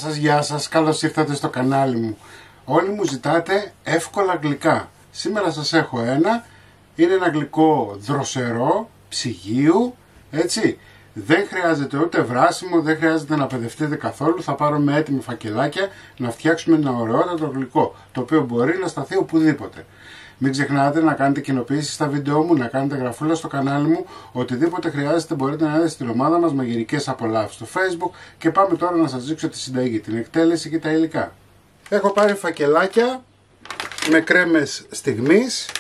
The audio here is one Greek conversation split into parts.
γεια σας, καλώς ήρθατε στο κανάλι μου. Όλοι μου ζητάτε εύκολα γλυκά. Σήμερα σας έχω ένα, είναι ένα γλυκό δροσερό, ψυγείου, έτσι. Δεν χρειάζεται ούτε βράσιμο, δεν χρειάζεται να παιδευτείτε καθόλου. Θα πάρουμε έτοιμα φακελάκια να φτιάξουμε ένα ωραιότατο γλυκό, το οποίο μπορεί να σταθεί οπουδήποτε. Μην ξεχνάτε να κάνετε κοινοποιήσεις στα βίντεο μου, να κάνετε γραφούλα στο κανάλι μου. Οτιδήποτε χρειάζεται μπορείτε να δείτε στην ομάδα μας μαγειρικές απολαύσεις στο Facebook. Και πάμε τώρα να σας δείξω τη συνταγή, την εκτέλεση και τα υλικά. Έχω πάρει φακελάκια με κρέμες στιγμής.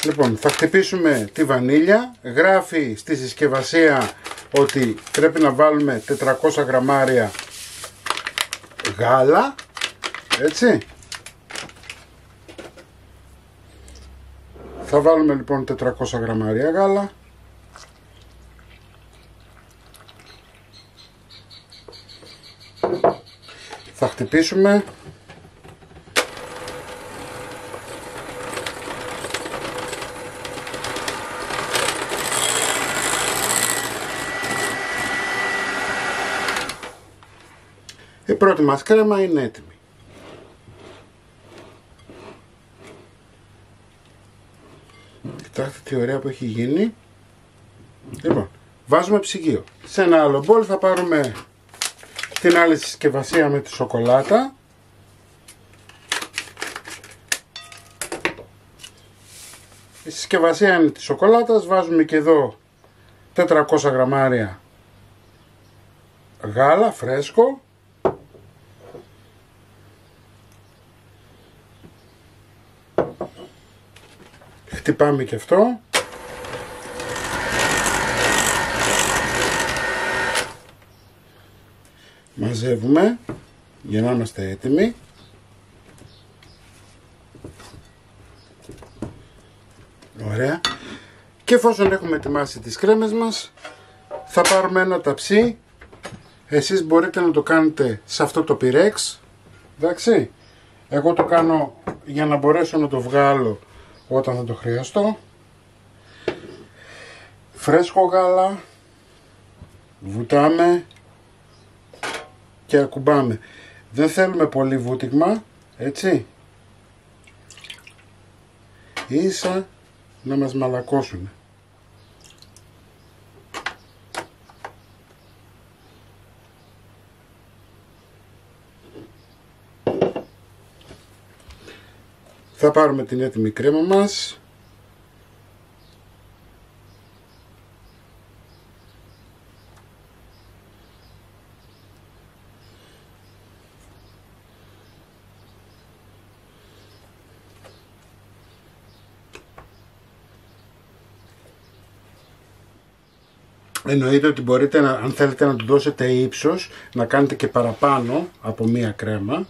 Λοιπόν, θα χτυπήσουμε τη βανίλια. Γράφει στη συσκευασία ότι πρέπει να βάλουμε 400 γραμμάρια γάλα. Έτσι. Θα βάλουμε λοιπόν 400 γραμμάρια γάλα. Θα χτυπήσουμε. Η πρώτη μας κρέμα είναι έτοιμη. Κοιτάξτε τι ωραία που έχει γίνει. Λοιπόν, βάζουμε ψυγείο. Σε ένα άλλο μπολ θα πάρουμε την άλλη συσκευασία με τη σοκολάτα. Η συσκευασία είναι της σοκολάτας. Βάζουμε και εδώ 400 γραμμάρια γάλα φρέσκο. Χτυπάμε και αυτό. Μαζεύουμε για να είμαστε έτοιμοι. Ωραία. Και εφόσον έχουμε ετοιμάσει τις κρέμες μας, θα πάρουμε ένα ταψί. Εσείς μπορείτε να το κάνετε σε αυτό το πυρέξ. Εντάξει. Εγώ το κάνω για να μπορέσω να το βγάλω όταν θα το χρειαστώ. Φρέσκο γάλα. Βουτάμε και ακουμπάμε. Δεν θέλουμε πολύ βούτυγμα, έτσι. Ίσα να μας μαλακώσουν. Θα πάρουμε την έτοιμη κρέμα μας. Εννοείται ότι μπορείτε, αν θέλετε να του δώσετε ύψος, να κάνετε και παραπάνω από μία κρέμα.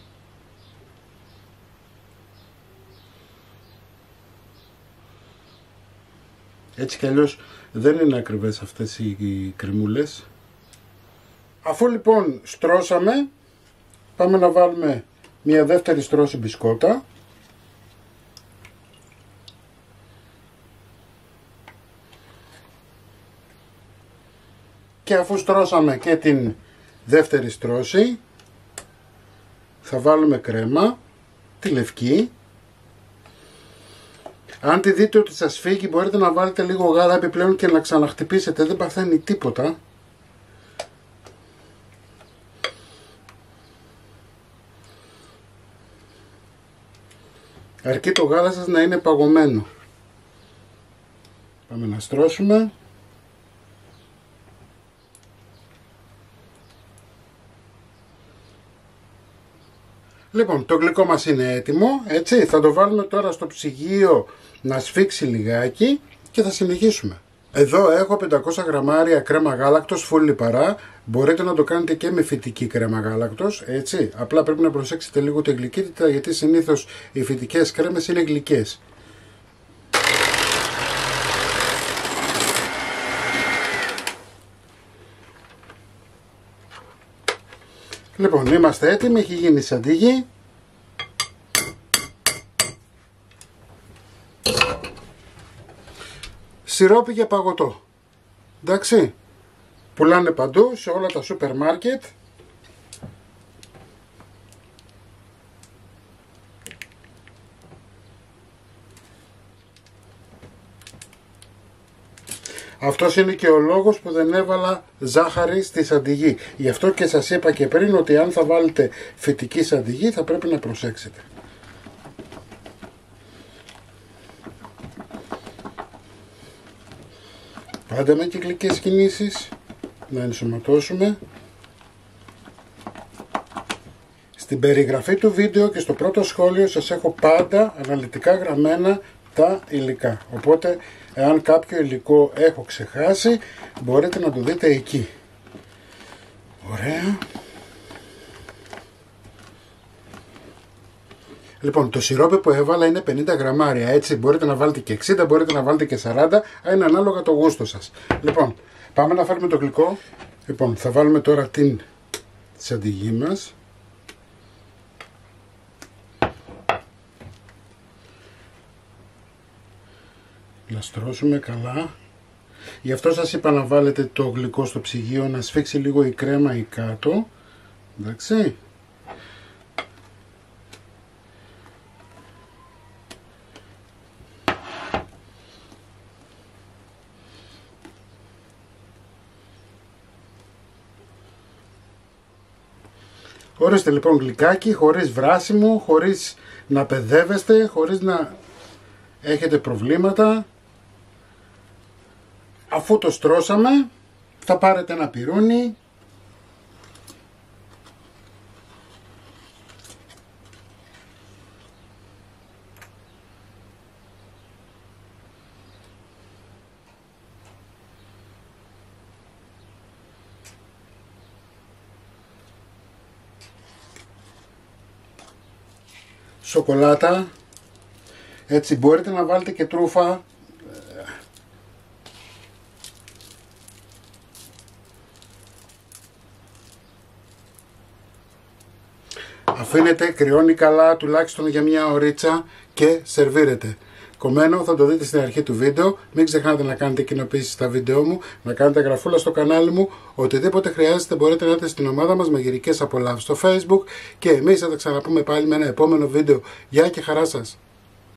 Έτσι κι αλλιώς δεν είναι ακριβές αυτές οι κρεμούλες. Αφού λοιπόν στρώσαμε, πάμε να βάλουμε μία δεύτερη στρώση μπισκότα. Και αφού στρώσαμε και την δεύτερη στρώση, θα βάλουμε κρέμα, τη λευκή. Αν τη δείτε ότι σας φύγει, μπορείτε να βάλετε λίγο γάλα επιπλέον και να ξαναχτυπήσετε, δεν παθαίνει τίποτα. Αρκεί το γάλα σας να είναι παγωμένο. Πάμε να στρώσουμε. Λοιπόν, το γλυκό μας είναι έτοιμο, έτσι. Θα το βάλουμε τώρα στο ψυγείο να σφίξει λιγάκι και θα συνεχίσουμε. Εδώ έχω 500 γραμμάρια κρέμα γάλακτος full λιπαρά. Μπορείτε να το κάνετε και με φυτική κρέμα γάλακτος, έτσι. Απλά πρέπει να προσέξετε λίγο τη γλυκύτητα, γιατί συνήθως οι φυτικές κρέμες είναι γλυκές. Λοιπόν, είμαστε έτοιμοι, έχει γίνει σαντίγι. Σιρόπι για παγωτό. Εντάξει. πουλάνε παντού σε όλα τα σούπερ μάρκετ. Αυτός είναι και ο λόγος που δεν έβαλα ζάχαρη στη σαντιγί. Γι' αυτό και σας είπα και πριν ότι αν θα βάλετε φυτική σαντιγί θα πρέπει να προσέξετε. Πάντα με κυκλικές κινήσεις να ενσωματώσουμε. Στην περιγραφή του βίντεο και στο πρώτο σχόλιο σας έχω πάντα αναλυτικά γραμμένα τα υλικά. Οπότε εάν κάποιο υλικό έχω ξεχάσει μπορείτε να το δείτε εκεί. Ωραία. Λοιπόν, το σιρόπι που έβαλα είναι 50 γραμμάρια, έτσι μπορείτε να βάλετε και 60, μπορείτε να βάλετε και 40, είναι ανάλογα το γούστο σας. Λοιπόν, πάμε να φέρουμε το γλυκό. Λοιπόν, θα βάλουμε τώρα την σαντιγί μας. Λαστρώσουμε καλά. Γι' αυτό σας είπα να βάλετε το γλυκό στο ψυγείο, να σφίξει λίγο η κρέμα ή κάτω. Εντάξει. Ορίστε λοιπόν γλυκάκι, χωρίς βράσιμο, χωρίς να παιδεύεστε, χωρίς να έχετε προβλήματα. Αφού το στρώσαμε, θα πάρετε ένα πιρούνι. Σοκολάτα. Έτσι μπορείτε να βάλετε και τρούφα. Αφήνετε, κρυώνει καλά τουλάχιστον για μια ωρίτσα και σερβίρετε. Κομμένο θα το δείτε στην αρχή του βίντεο. Μην ξεχνάτε να κάνετε κοινοποίησεις στα βίντεό μου, να κάνετε γραφούλα στο κανάλι μου. Οτιδήποτε χρειάζεται μπορείτε να έρθετε στην ομάδα μας μαγειρικές απολαύσεις στο Facebook. Και εμείς θα τα ξαναπούμε πάλι με ένα επόμενο βίντεο. Γεια και χαρά σας!